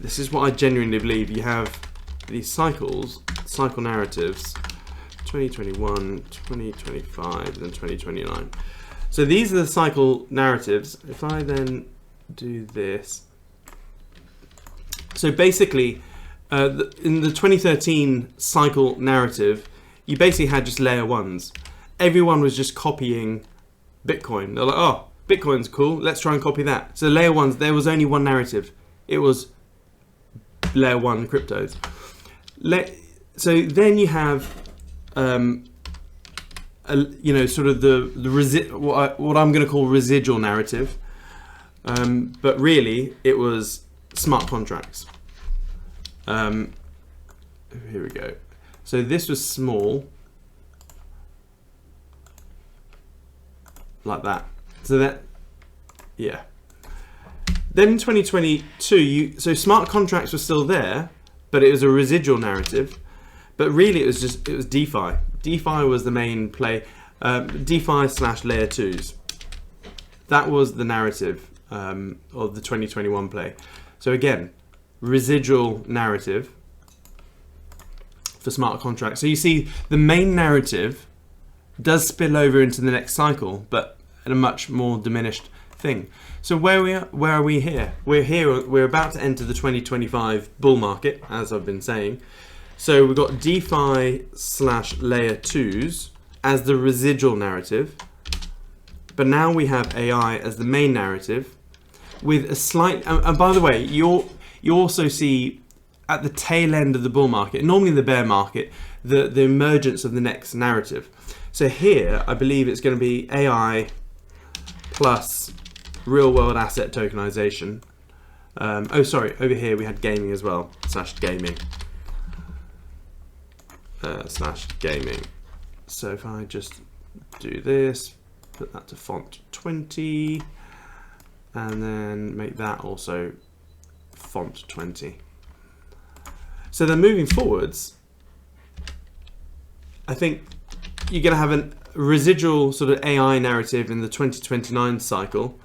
this is what I genuinely believe. You have these cycle narratives, 2021, 2025, and 2029. So these are the cycle narratives. If I then do this, so basically, in the 2013 cycle narrative, you basically had just layer ones. Everyone was just copying Bitcoin. They're like, oh, Bitcoin's cool, let's try and copy that. So layer ones, there was only one narrative. It was layer one cryptos. So then you have, sort of what I'm going to call residual narrative. But really, it was smart contracts. Here we go. So this was small, like that. So that, yeah. Then in 2022, so smart contracts were still there, but it was a residual narrative. But really, it was DeFi. DeFi was the main play. DeFi / layer twos. That was the narrative of the 2021 play. So again, residual narrative for smart contracts. So you see, the main narrative does spill over into the next cycle, but at a much more diminished thing. So where are we here? We're about to enter the 2025 bull market, as I've been saying. So we've got DeFi / layer twos as the residual narrative, but now we have AI as the main narrative, with a slight. And by the way, you also see at the tail end of the bull market, normally in the bear market, the emergence of the next narrative. So here, I believe it's going to be AI plus real world asset tokenization. Over here we had gaming as well, /gaming. /gaming. So if I just do this, put that to font 20, and then make that also font 20. So then moving forwards, I think you're going to have a residual sort of AI narrative in the 2029 cycle,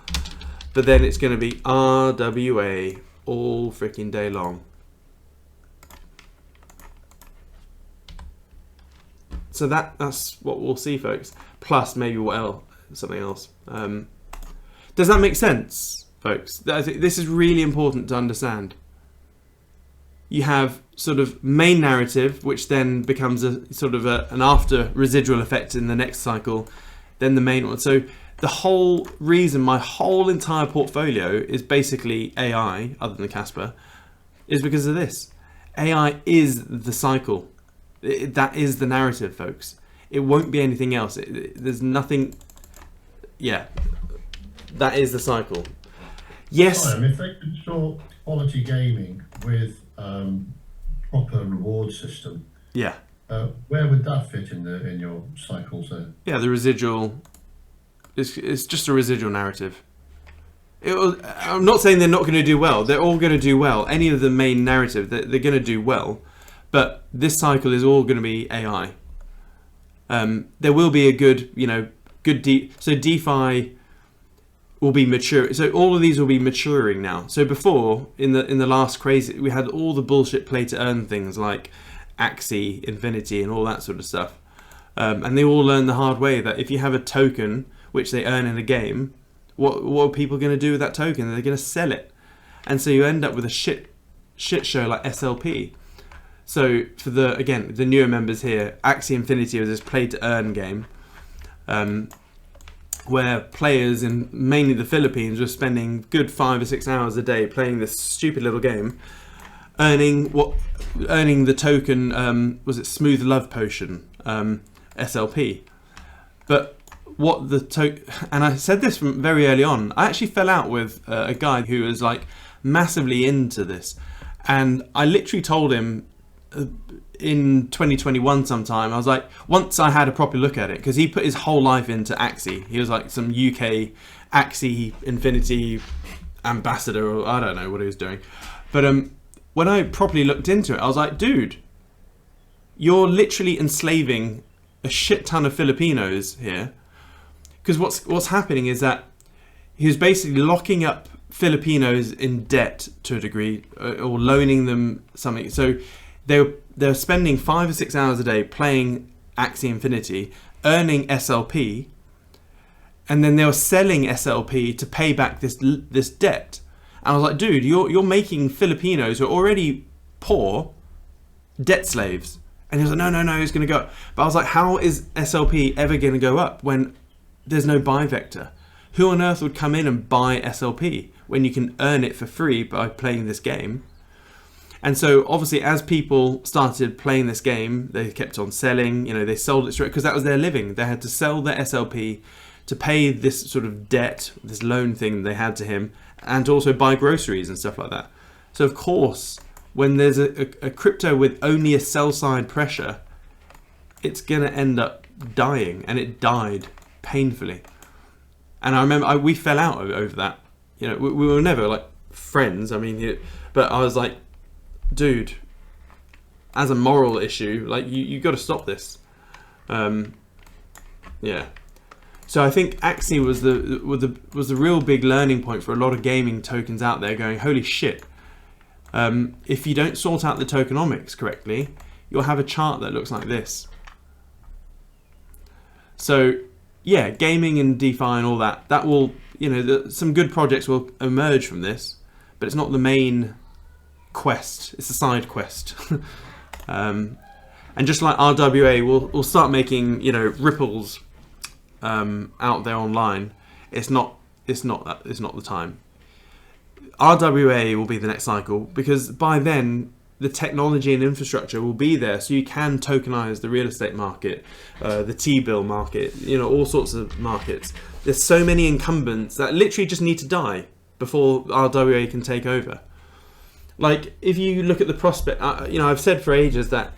but then it's going to be RWA all freaking day long. So that's what we'll see, folks. Plus maybe something else. Does that make sense, folks? I think this is really important to understand. You have sort of main narrative, which then becomes a sort of an after residual effect in the next cycle, then the main one. So the whole reason my whole entire portfolio is basically AI, other than Casper, is because of this. AI is the cycle. That is the narrative, folks. It won't be anything else. There's nothing. Yeah, that is the cycle. Yes. If they could sort quality gaming with proper reward system, yeah, where would that fit in your cycles there? Yeah, the residual. It's just a residual narrative. I'm not saying they're not going to do well. They're all going to do well. Any of the main narrative, they're going to do well. But this cycle is all going to be AI. There will be a good, so DeFi will be mature. So all of these will be maturing now. So before, in the last crazy, we had all the bullshit play to earn things like Axie Infinity and all that sort of stuff. And they all learned the hard way that if you have a token which they earn in a game, what are people going to do with that token? They're going to sell it, and so you end up with a shit show like SLP. So for the newer members here, Axie Infinity was this play to earn game, where players in mainly the Philippines were spending good 5 or 6 hours a day playing this stupid little game, earning the token. Was it Smooth Love Potion, SLP? But what the and I said this from very early on. I actually fell out with a guy who was like massively into this, and I literally told him in 2021 sometime, I was like, once I had a proper look at it, because he put his whole life into Axie. He was like some UK Axie Infinity ambassador, or I don't know what he was doing. But when I properly looked into it, I was like, dude, you're literally enslaving a shit ton of Filipinos here. Because what's happening is that he was basically locking up Filipinos in debt to a degree, or loaning them something. So they're spending 5 or 6 hours a day playing Axie Infinity, earning SLP, and then they were selling SLP to pay back this debt. And I was like, dude, you're making Filipinos who are already poor debt slaves. And he was like, no, it's going to go up. But I was like, how is SLP ever going to go up when there's no buy vector? Who on earth would come in and buy SLP when you can earn it for free by playing this game? And so obviously as people started playing this game, they kept on selling, they sold it straight because that was their living. They had to sell their SLP to pay this sort of debt, this loan thing they had to him, and to also buy groceries and stuff like that. So of course, when there's a crypto with only a sell side pressure, it's going to end up dying, and it died painfully. And I remember we fell out over that. We were never like friends. I mean, but I was like, dude, as a moral issue, like you got to stop this. Yeah. So I think Axie was the real big learning point for a lot of gaming tokens out there. Going, holy shit! If you don't sort out the tokenomics correctly, you'll have a chart that looks like this. So yeah, gaming and DeFi and all that will, some good projects will emerge from this, but it's not the main quest. It's a side quest. And just like RWA, we'll start making, ripples out there online. It's not the time. RWA will be the next cycle, because by then the technology and infrastructure will be there, so you can tokenize the real estate market, the T-bill market, all sorts of markets. There's so many incumbents that literally just need to die before RWA can take over. Like, if you look at the prospect, I've said for ages that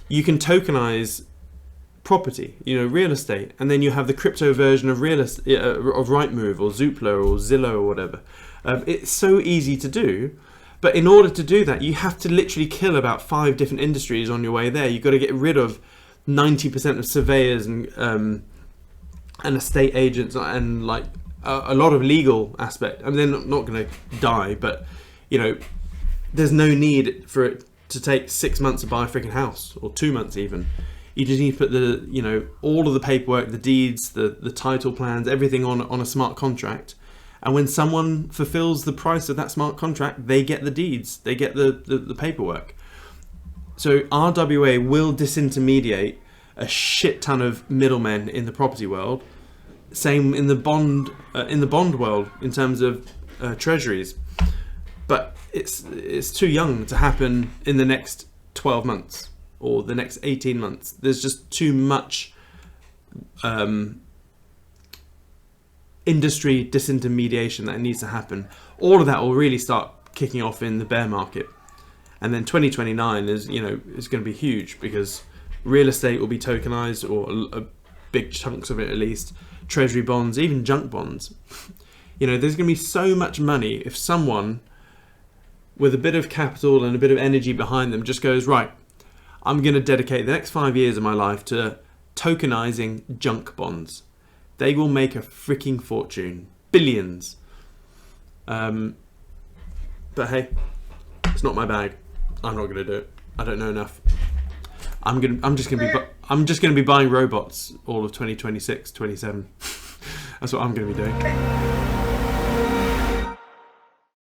you can tokenize property, real estate, and then you have the crypto version of real estate, of Rightmove or Zoopla or Zillow or whatever. It's so easy to do, but in order to do that, you have to literally kill about 5 different industries on your way there. You've got to get rid of 90% of surveyors and estate agents and like a lot of legal aspect. I mean, they're not going to die, but there's no need for it to take 6 months to buy a freaking house, or 2 months even. You just need to put the all of the paperwork, the deeds, the title plans, everything on a smart contract. And when someone fulfills the price of that smart contract, they get the deeds, they get the paperwork. So RWA will disintermediate a shit ton of middlemen in the property world. Same in the bond world in terms of treasuries. But it's too young to happen in the next 12 months or the next 18 months. There's just too much industry disintermediation that needs to happen. All of that will really start kicking off in the bear market, and then 2029 is is going to be huge, because real estate will be tokenized, or big chunks of it at least. Treasury bonds, even junk bonds. There's going to be so much money if someone with a bit of capital and a bit of energy behind them just goes, right, I'm going to dedicate the next 5 years of my life to tokenizing junk bonds. They will make a freaking fortune, billions. But hey, it's not my bag. I'm not going to do it. I don't know enough. I'm just going to be buying robots all of 2026, 27. That's what I'm going to be doing.